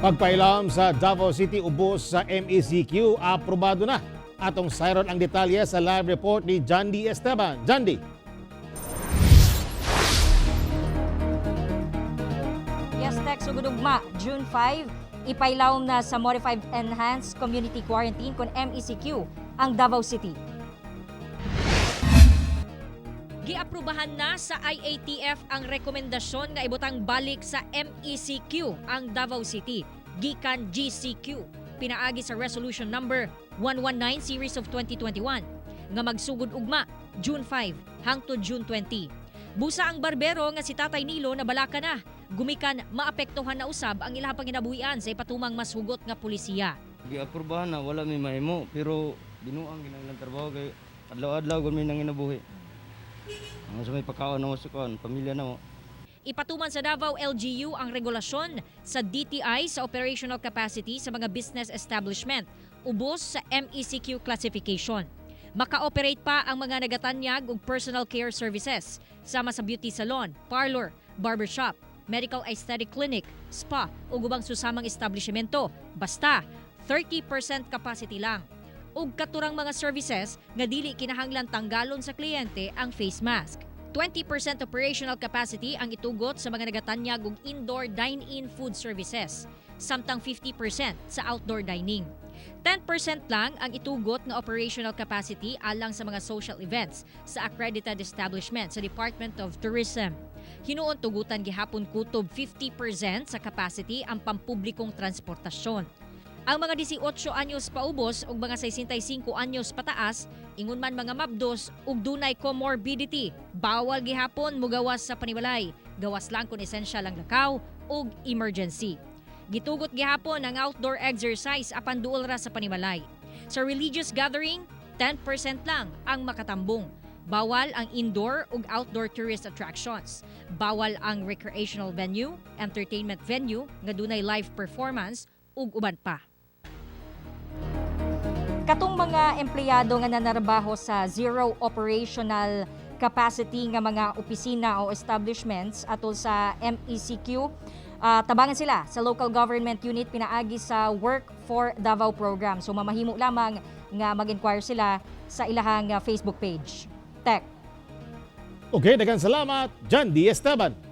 Pagpailam sa Davao City ubos sa MECQ, aprobado na. Atong sayron ang detalye sa live report ni Jandy Esteban. Jandy. Yes, Tex, sugudugma, June 5, ipailawom na sa Modified Enhanced Community Quarantine kon MECQ ang Davao City. Giaprubahan na sa IATF ang rekomendasyon nga ibutang balik sa MECQ ang Davao City gikan GCQ pinaagi sa Resolution number 119 series of 2021 nga magsugod ugma June 5 hangtod June 20. Busa ang barbero nga si Tatay Nilo na balaka na gumikan maapektuhan na usab ang ilahang panginabuhian sa ipatumang mas hugot nga pulisiya. Giaprubahan na wala may mahimo pero binuang ginang trabaho kay adlaw-adlaw gud may nanginabuhi. Ang sa may pagkaon na mo sa pamilya na mo. Ipatuman sa Davao LGU ang regulasyon sa DTI sa operational capacity sa mga business establishment ubos sa MECQ classification. Maka-operate pa ang mga nagatanyag og personal care services sama sa beauty salon, parlor, barbershop, medical aesthetic clinic, spa ug ubang susamang establishmento basta 30% capacity lang. Ug katurang mga services nga dili kinahanglan tanggalon sa kliyente ang face mask. 20% operational capacity ang itugot sa mga nagatanyag og indoor dine-in food services, samtang 50% sa outdoor dining. 10% lang ang itugot nga operational capacity alang sa mga social events sa accredited establishment sa Department of Tourism. Hinuon tugutan gihapon kutob 50% sa capacity ang pampublikong transportasyon. Ang mga 18 anyos paubos ug mga 65 anyos pataas, ingon man mga mabdos ug dunay comorbidity, bawal gihapon mugawas sa panibalay, gawas lang kung essential ang lakaw ug emergency. Gitugot gihapon ang outdoor exercise apan duol ra sa panibalay. Sa religious gathering, 10% lang ang makatambong. Bawal ang indoor ug outdoor tourist attractions. Bawal ang recreational venue, entertainment venue nga dunay live performance ug uban pa. Katong mga empleyado nga nanarbaho sa zero operational capacity nga mga opisina o establishments atol sa MECQ, tabangan sila sa local government unit pinaagi sa Work for Davao program. So mamahimo lamang nga mag-inquire sila sa ilahang Facebook page. Tech. Okay, daghang salamat, Jandy Esteban.